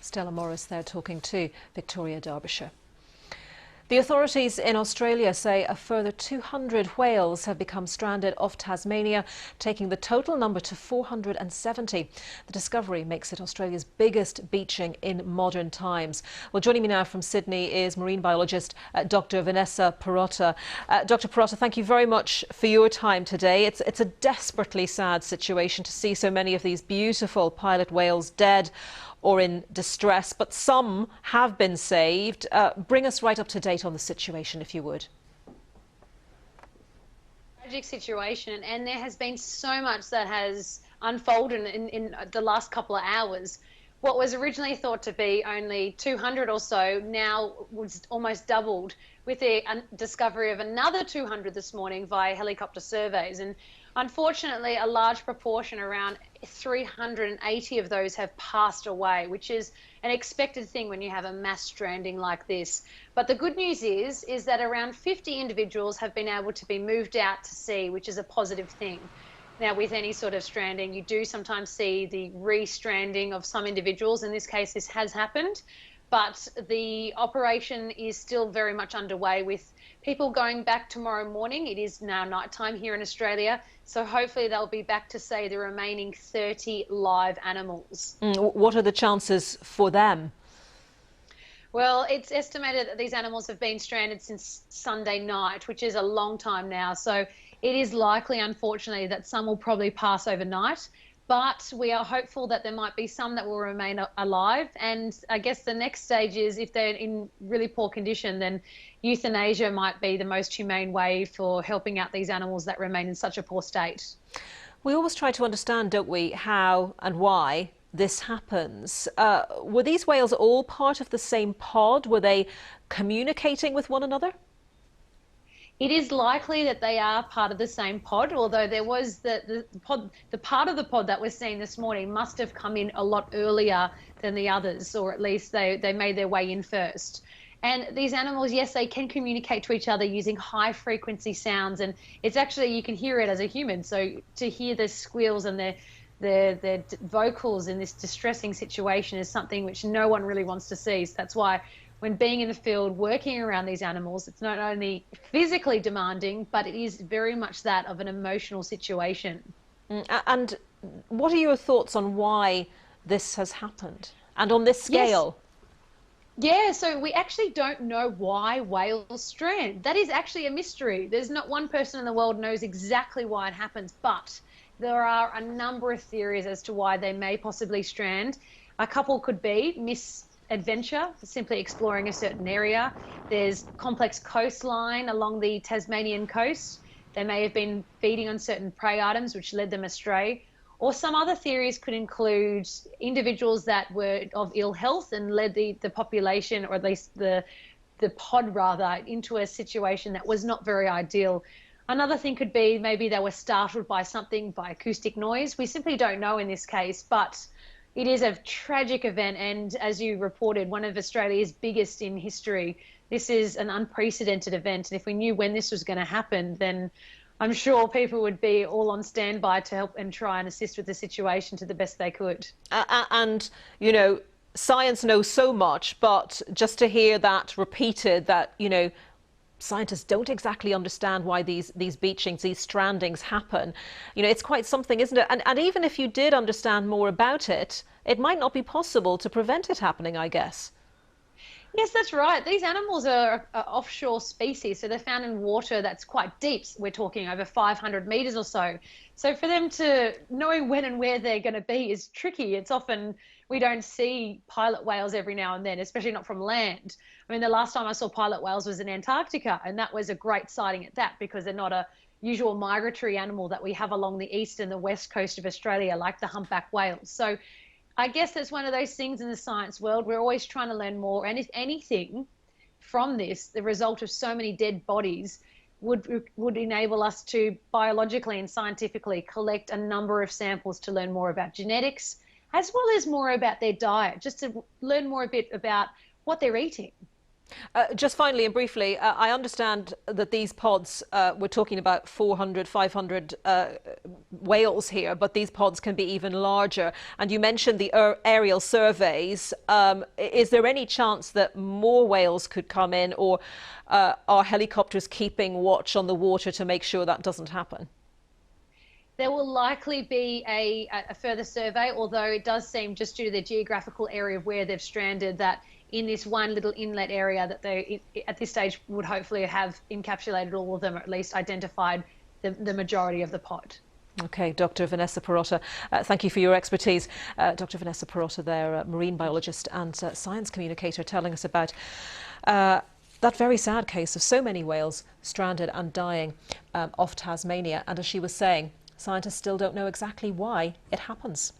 Stella Morris there talking to Victoria, Derbyshire. The authorities in Australia say a further 200 whales have become stranded off Tasmania, taking the total number to 470. The discovery makes it Australia's biggest beaching in modern times. Well, joining me now from Sydney is marine biologist Dr Vanessa Pirotta. Dr Pirotta, thank you very much for your time today. It's a desperately sad situation to see so many of these beautiful pilot whales dead or in distress, but some have been saved. Bring us right up to date on the situation, if you would. Tragic situation, and there has been so much that has unfolded in the last couple of hours. What was originally thought to be only 200 or so now was almost doubled, with the discovery of another 200 this morning via helicopter surveys. And unfortunately, a large proportion, around 380 of those, have passed away, which is an expected thing when you have a mass stranding like this. But the good news is that around 50 individuals have been able to be moved out to sea, which is a positive thing. Now, with any sort of stranding, you do sometimes see the re-stranding of some individuals. In this case, this has happened. But the operation is still very much underway, with people going back tomorrow morning. It is now nighttime here in Australia, so hopefully they'll be back to say the remaining 30 live animals. What are the chances for them? Well, it's estimated that these animals have been stranded since Sunday night, which is a long time now. So it is likely, unfortunately, that some will probably pass overnight. But we are hopeful that there might be some that will remain alive. And I guess the next stage is, if they're in really poor condition, then euthanasia might be the most humane way for helping out these animals that remain in such a poor state. We always try to understand, don't we, how and why this happens. Were these whales all part of the same pod? Were they communicating with one another? It is likely that they are part of the same pod, although there was the part of the pod that we're seeing this morning must have come in a lot earlier than the others, or at least they made their way in first. And these animals, yes, they can communicate to each other using high frequency sounds, and it's actually, you can hear it as a human. So to hear the squeals and their vocals in this distressing situation is something which no one really wants to see. So that's why, when being in the field, working around these animals, it's not only physically demanding, but it is very much that of an emotional situation. And what are your thoughts on why this has happened, and on this scale? Yes. Yeah, so we actually don't know why whales strand. That is actually a mystery. There's not one person in the world knows exactly why it happens, but there are a number of theories as to why they may possibly strand. A couple could be misadventure, simply exploring a certain area. There's complex coastline along the Tasmanian coast. They may have been feeding on certain prey items which led them astray. Or some other theories could include individuals that were of ill health and led the population, or at least the pod rather, into a situation that was not very ideal. Another thing could be maybe they were startled by something, by acoustic noise. We simply don't know in this case, but it is a tragic event, and as you reported, one of Australia's biggest in history. This is an unprecedented event, and if we knew when this was going to happen, then I'm sure people would be all on standby to help and try and assist with the situation to the best they could. And, you know, science knows so much, but just to hear that repeated, that, you know, scientists don't exactly understand why these beachings, these strandings happen. You know, it's quite something, isn't it? And even if you did understand more about it, it might not be possible to prevent it happening, I guess. Yes, that's right. These animals are offshore species, so they're found in water that's quite deep. We're talking over 500 metres or so. So for them to know when and where they're going to be is tricky. It's often, we don't see pilot whales every now and then, especially not from land. I mean, the last time I saw pilot whales was in Antarctica, and that was a great sighting at that, because they're not a usual migratory animal that we have along the east and the west coast of Australia, like the humpback whales. So I guess that's one of those things in the science world. We're always trying to learn more. And if anything from this, the result of so many dead bodies would enable us to biologically and scientifically collect a number of samples to learn more about genetics, as well as more about their diet, just to learn more a bit about what they're eating. Just finally and briefly, I understand that these pods, we're talking about 400, 500 whales here, but these pods can be even larger. And you mentioned the aerial surveys. Is there any chance that more whales could come in, or are helicopters keeping watch on the water to make sure that doesn't happen? There will likely be a further survey, although it does seem, just due to the geographical area of where they've stranded, that in this one little inlet area that they, at this stage, would hopefully have encapsulated all of them, or at least identified the majority of the pod. Okay, Dr Vanessa Pirotta, thank you for your expertise. Dr Vanessa Pirotta there, marine biologist and science communicator, telling us about that very sad case of so many whales stranded and dying off Tasmania. And as she was saying, scientists still don't know exactly why it happens.